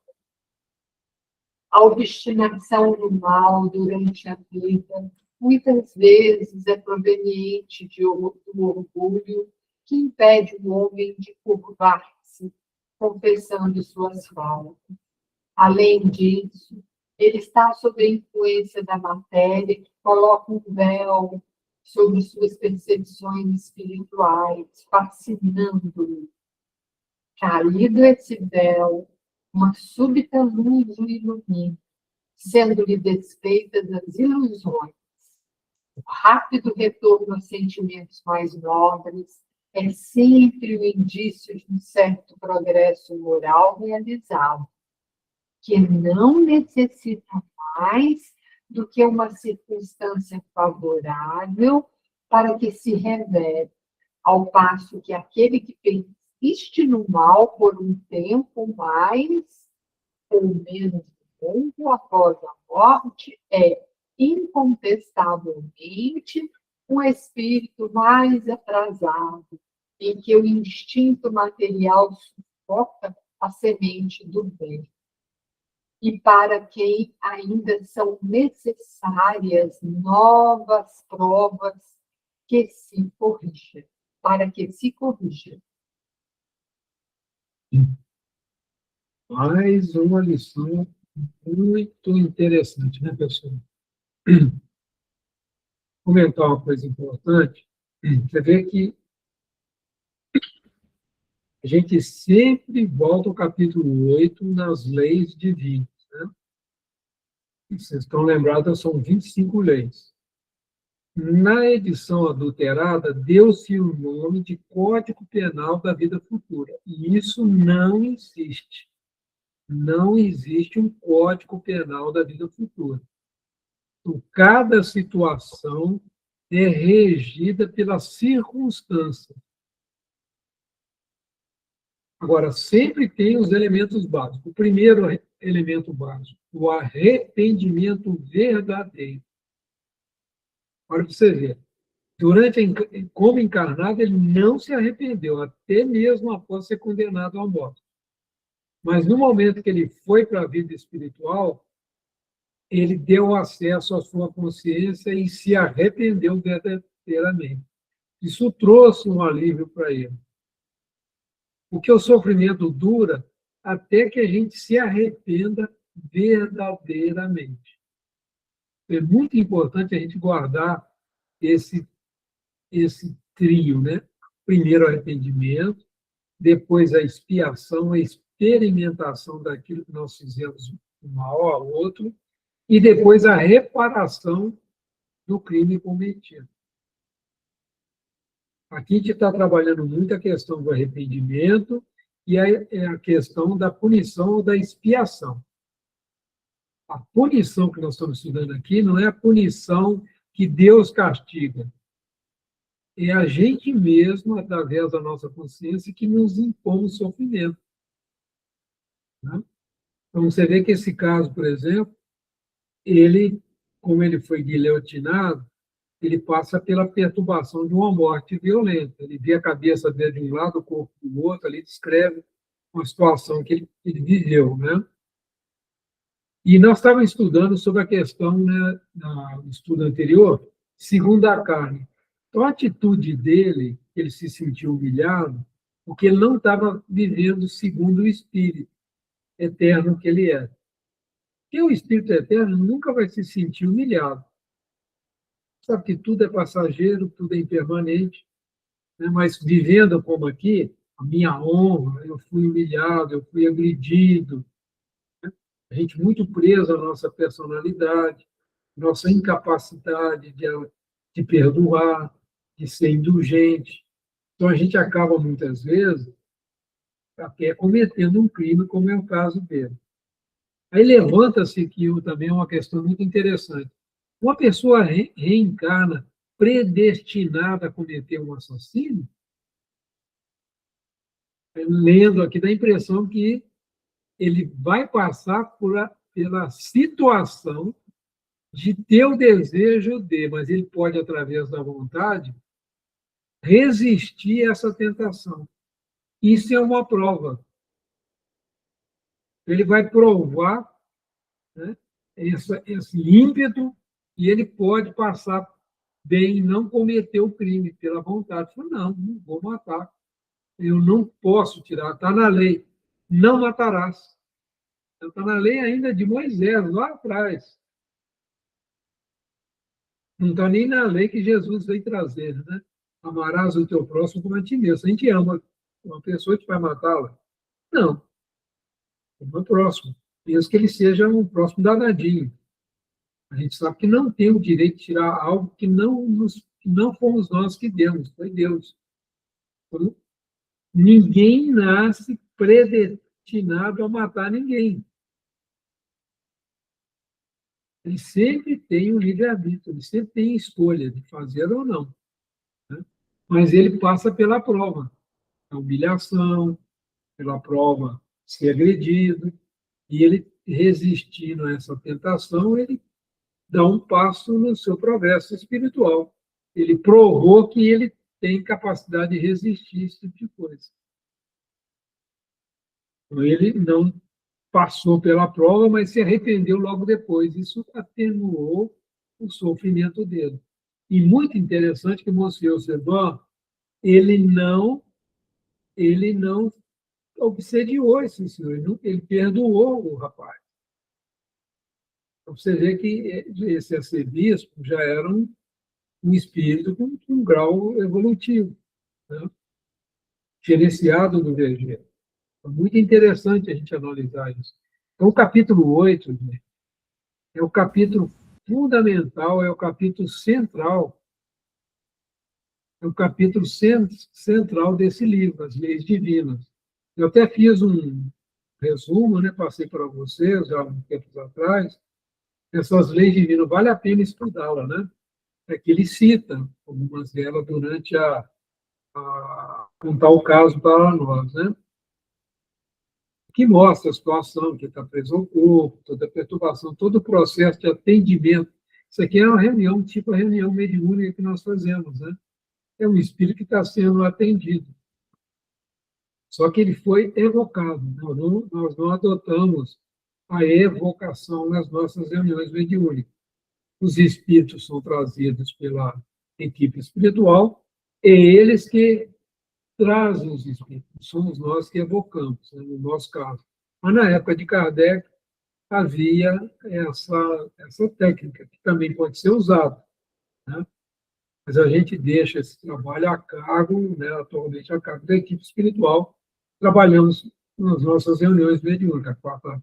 [SPEAKER 4] A obstinação no mal durante a vida muitas vezes é proveniente do orgulho que impede o homem de curvar-se, confessando suas faltas. Além disso, ele está sob a influência da matéria, que coloca um véu sobre suas percepções espirituais, fascinando-o. Caído esse véu, uma súbita luz o ilumina, sendo-lhe desfeitas as ilusões. O rápido retorno aos sentimentos mais nobres é sempre o indício de um certo progresso moral realizado, que não necessita mais do que uma circunstância favorável para que se revele, ao passo que aquele que persiste no mal por um tempo mais ou menos longo após a morte é, incontestavelmente, um espírito mais atrasado, em que o instinto material sufoca a semente do bem, e para quem ainda são necessárias novas provas que se corrijam, para que se corrija.
[SPEAKER 1] Mais uma lição muito interessante, né, pessoal? Comentar uma coisa importante. Você vê que a gente sempre volta ao capítulo 8 nas leis divinas, né? E vocês estão lembrados, são 25 leis. Na edição adulterada, deu-se o nome de Código Penal da Vida Futura. E isso não existe. Não existe um Código Penal da Vida Futura. Então, cada situação é regida pela circunstância. Agora, sempre tem os elementos básicos. O primeiro elemento básico, o arrependimento verdadeiro. Olha para você ver. Como encarnado, ele não se arrependeu, até mesmo após ser condenado à morte. Mas no momento que ele foi para a vida espiritual, ele deu acesso à sua consciência e se arrependeu verdadeiramente. Isso trouxe um alívio para ele. Porque o sofrimento dura até que a gente se arrependa verdadeiramente. É muito importante a gente guardar esse trio, né? Primeiro o arrependimento, depois a expiação, a experimentação daquilo que nós fizemos mal ao outro, e depois a reparação do crime cometido. Aqui a gente está trabalhando muito a questão do arrependimento e a questão da punição ou da expiação. A punição que nós estamos estudando aqui não é a punição que Deus castiga. É a gente mesmo, através da nossa consciência, que nos impõe o sofrimento. Né? Então, você vê que esse caso, por exemplo, como ele foi guilhotinado, ele passa pela perturbação de uma morte violenta. Ele vê a cabeça dele de um lado, o corpo do outro, ali descreve uma situação que ele viveu. Né? E nós estávamos estudando sobre a questão, né, no estudo anterior, segundo a carne. Então, a atitude dele, ele se sentiu humilhado, porque ele não estava vivendo segundo o Espírito eterno que ele é. Porque o Espírito eterno nunca vai se sentir humilhado. Sabe que tudo é passageiro, tudo é impermanente, né? Mas vivendo como aqui, a minha honra, eu fui humilhado, eu fui agredido, né? A gente muito preso à nossa personalidade, nossa incapacidade de perdoar, de ser indulgente. Então, a gente acaba, muitas vezes, até cometendo um crime, como é o caso dele. Aí levanta-se aqui também uma questão muito interessante. Uma pessoa reencarna predestinada a cometer um assassínio? Lendo aqui, dá a impressão que ele vai passar pela situação de ter o desejo mas ele pode, através da vontade, resistir a essa tentação. Isso é uma prova. Ele vai provar, né, esse ímpeto e ele pode passar bem e não cometer o crime pela vontade. Não vou matar. Eu não posso tirar. Está na lei. Não matarás. Está na lei ainda de Moisés, lá atrás. Não está nem na lei que Jesus veio trazer, né? Amarás o teu próximo como a ti mesmo. Se a gente ama uma pessoa, a gente vai matá-la? Não. É o próximo. Mesmo que ele seja um próximo danadinho. A gente sabe que não tem o direito de tirar algo que não fomos nós que demos, foi Deus. Então, ninguém nasce predestinado a matar ninguém. Ele sempre tem um livre-arbítrio, ele sempre tem escolha de fazer ou não. Né? Mas ele passa pela prova, a humilhação, pela prova de ser agredido, e ele, resistindo a essa tentação, ele dá um passo no seu progresso espiritual. ele provou que ele tem capacidade de resistir a esse tipo de coisa. Então, ele não passou pela prova, mas se arrependeu logo depois. Isso atenuou o sofrimento dele. E muito interessante que Monsieur Sedon, ele não obsediou esse senhor, ele perdoou o rapaz. Então, você vê que esse arcebispo já era um espírito com um grau evolutivo, né? Diferenciado do VG. É muito interessante a gente analisar isso. Então, o capítulo 8, né, é o capítulo fundamental, é o capítulo central, é o capítulo central desse livro, As Leis Divinas. Eu até fiz um resumo, né, passei para vocês já há um tempo atrás. Essas leis divinas, vale a pena estudá-la, né? É que ele cita algumas delas durante a contar o caso para nós, né? Que mostra a situação, que está preso ao corpo, toda a perturbação, todo o processo de atendimento. Isso aqui é uma reunião, tipo a reunião mediúnica que nós fazemos, né? É um espírito que está sendo atendido. Só que ele foi evocado. Nós não adotamos a evocação nas nossas reuniões mediúnicas. Os espíritos são trazidos pela equipe espiritual e eles que trazem os espíritos. Somos nós que evocamos, né, no nosso caso. Mas na época de Kardec havia essa técnica, que também pode ser usada, né? Mas a gente deixa esse trabalho a cargo, né, atualmente a cargo da equipe espiritual. Trabalhamos nas nossas reuniões mediúnicas. A quarta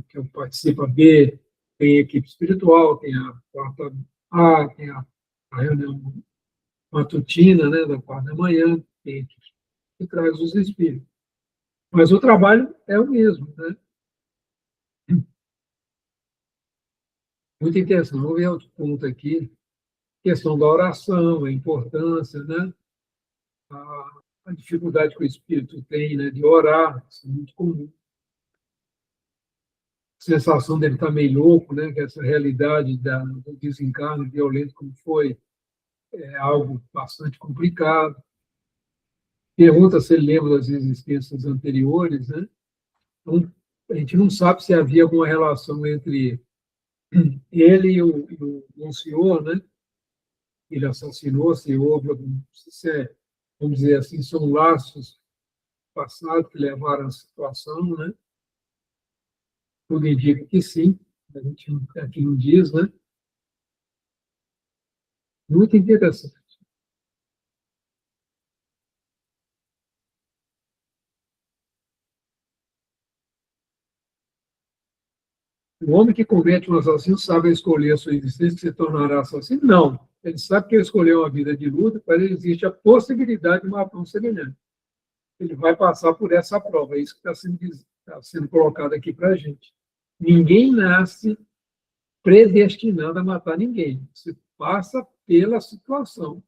[SPEAKER 1] que eu participo, a B, tem a equipe espiritual, tem a quarta A, tem a reunião matutina, né, da parte da manhã, tem a equipe que traz os espíritos. Mas o trabalho é o mesmo, né? Muito interessante. Vamos ver outro ponto aqui. Questão da oração, a importância, né? A dificuldade que o espírito tem, né, de orar, isso é muito comum. A sensação dele estar meio louco, né? Que essa realidade do desencarne violento como foi, é algo bastante complicado. Pergunta se ele lembra das existências anteriores, né? Então, a gente não sabe se havia alguma relação entre ele e o senhor, né? Ele assassinou, se houve algum, vamos dizer assim, são laços passados que levaram à situação, né? Tudo indica que sim, a gente aqui não diz, né? Muito interessante. O homem que comete um assassino sabe escolher a sua existência e se tornará assassino? Não. Ele sabe que ele escolheu uma vida de luta, mas existe a possibilidade de matar um semelhante. Ele vai passar por essa prova. É isso que está sendo colocado aqui para a gente. Ninguém nasce predestinado a matar ninguém. Você passa pela situação.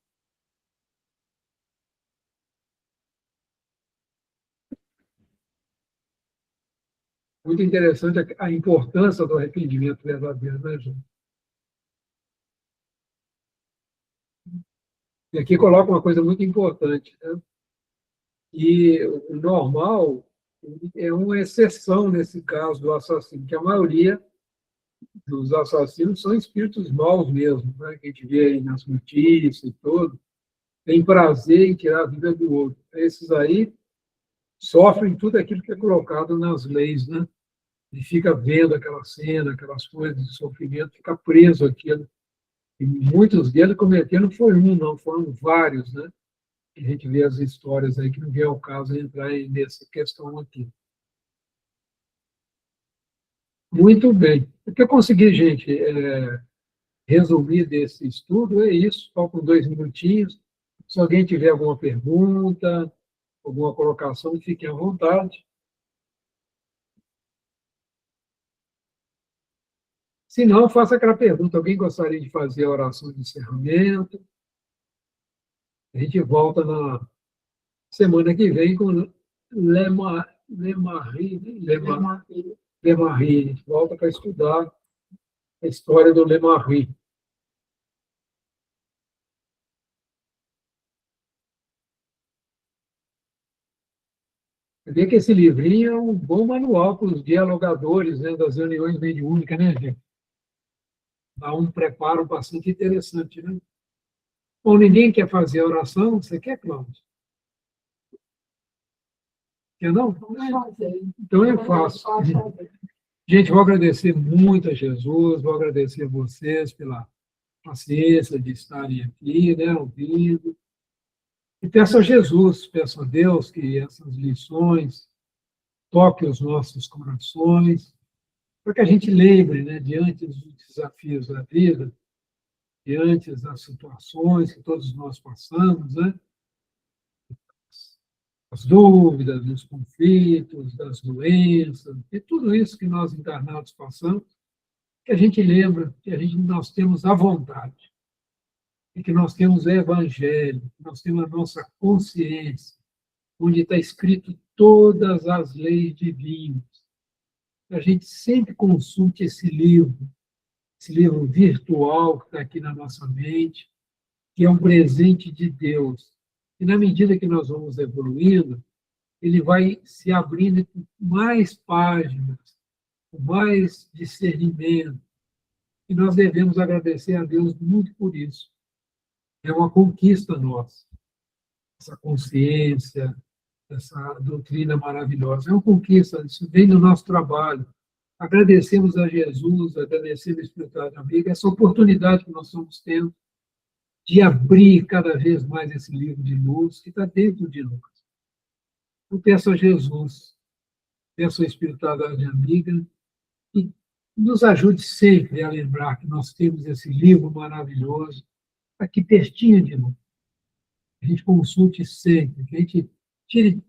[SPEAKER 1] Muito interessante a importância do arrependimento verdadeiro, né, gente? E aqui coloca uma coisa muito importante, né? E o normal é uma exceção nesse caso do assassino, que a maioria dos assassinos são espíritos maus mesmo, né? Que a gente vê aí nas notícias e tudo, tem prazer em tirar a vida do outro. Esses aí sofrem tudo aquilo que é colocado nas leis, né? E fica vendo aquela cena, aquelas coisas de sofrimento, fica preso àquilo. E muitos deles cometeram, não foi um, não, foram vários, né? A gente vê as histórias aí que não vem ao caso entrar nessa questão aqui. Muito bem. O que eu consegui, gente, resumir desse estudo é isso. Faltam 2 minutinhos. Se alguém tiver alguma pergunta, alguma colocação, fiquem à vontade. Se não, faça aquela pergunta. Alguém gostaria de fazer a oração de encerramento? A gente volta na semana que vem com Lemarie. A gente volta para estudar a história do Lemarie. Você vê que esse livrinho é um bom manual para os dialogadores, né, das reuniões mediúnicas, né, gente? Dá um preparo bastante interessante, né? Bom, ninguém quer fazer a oração? Você quer, Cláudio? Quer não? Então eu faço. Gente, vou agradecer muito a Jesus, vou agradecer a vocês pela paciência de estarem aqui, né, ouvindo. E peço a Jesus, peço a Deus que essas lições toquem os nossos corações, para que a gente lembre, né, diante dos desafios da vida, diante das situações que todos nós passamos, né, as dúvidas, dos conflitos, das doenças, e tudo isso que nós encarnados passamos, que a gente lembra que nós temos a vontade, e que nós temos o Evangelho, que nós temos a nossa consciência, onde está escrito todas as leis divinas. A gente sempre consulte esse livro virtual que está aqui na nossa mente, que é um presente de Deus. E na medida que nós vamos evoluindo, ele vai se abrindo com mais páginas, com mais discernimento. E nós devemos agradecer a Deus muito por isso. É uma conquista nossa, essa consciência, essa doutrina maravilhosa. É uma conquista, isso vem do nosso trabalho. Agradecemos a Jesus, agradecemos a Espiritualidade Amiga, essa oportunidade que nós estamos tendo de abrir cada vez mais esse livro de luz que está dentro de nós. Eu peço a Jesus, peço à Espiritualidade Amiga, que nos ajude sempre a lembrar que nós temos esse livro maravilhoso aqui pertinho de nós. A gente consulte sempre, que a gente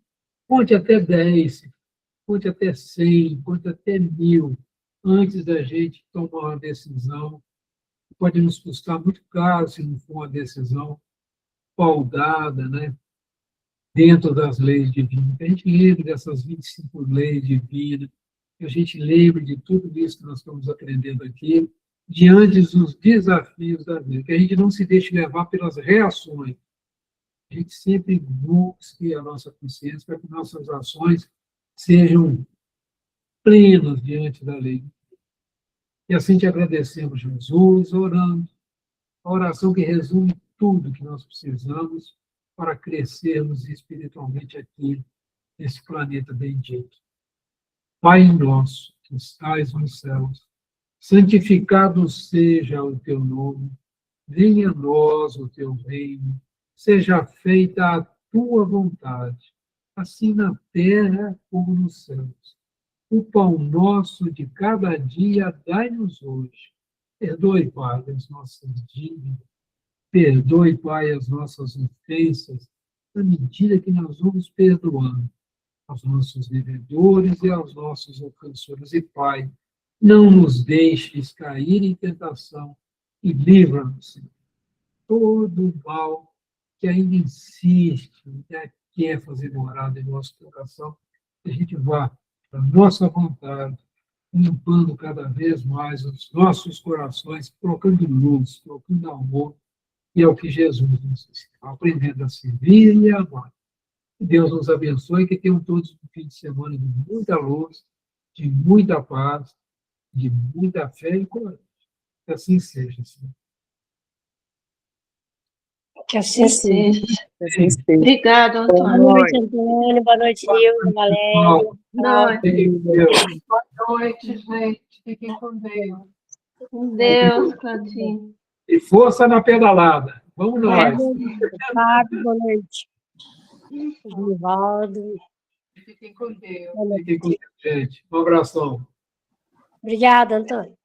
[SPEAKER 1] conte até 10, conte até 100, conte até 1000, antes da gente tomar uma decisão. Pode nos custar muito caro se não for uma decisão paudada, né, dentro das leis divinas. Que a gente lembre dessas 25 leis divinas, que a gente lembre de tudo isso que nós estamos aprendendo aqui, diante dos desafios da vida, que a gente não se deixe levar pelas reações. A gente sempre busque a nossa consciência para que nossas ações sejam plenas diante da lei. E assim te agradecemos, Jesus, orando. A oração que resume tudo que nós precisamos para crescermos espiritualmente aqui, nesse planeta bendito. Pai nosso, que estais nos céus, santificado seja o teu nome, venha a nós o teu reino, seja feita a tua vontade, assim na terra como nos céus. O pão nosso de cada dia dai-nos hoje. Perdoe, Pai, as nossas dívidas. Perdoe, Pai, as nossas ofensas, na medida que nós vamos perdoando aos nossos devedores e aos nossos ofensores. E, Pai, não nos deixes cair em tentação e livra-nos de todo o mal que ainda insiste, que quer fazer morada em nosso coração. Que a gente vá para a nossa vontade, limpando cada vez mais os nossos corações, colocando luz, colocando amor, e é o que Jesus nos ensina, aprendendo a servir e a amar. Que Deus nos abençoe e que tenham todos um fim de semana de muita luz, de muita paz, de muita fé e coragem. Que assim seja, Senhor.
[SPEAKER 6] Que assim seja.
[SPEAKER 2] Assim seja. Obrigada, Antônio.
[SPEAKER 6] Boa noite, Antônio. Boa noite, Nilma, Valéria.
[SPEAKER 4] Boa noite, gente. Fiquem com Deus.
[SPEAKER 2] Com Deus, Claudinho.
[SPEAKER 1] E força na pedalada. Vamos nós.
[SPEAKER 6] Fábio, boa noite. Nivaldo.
[SPEAKER 4] Fiquem com Deus.
[SPEAKER 1] Fiquem com Deus, gente. Um abração.
[SPEAKER 6] Obrigada, Antônio.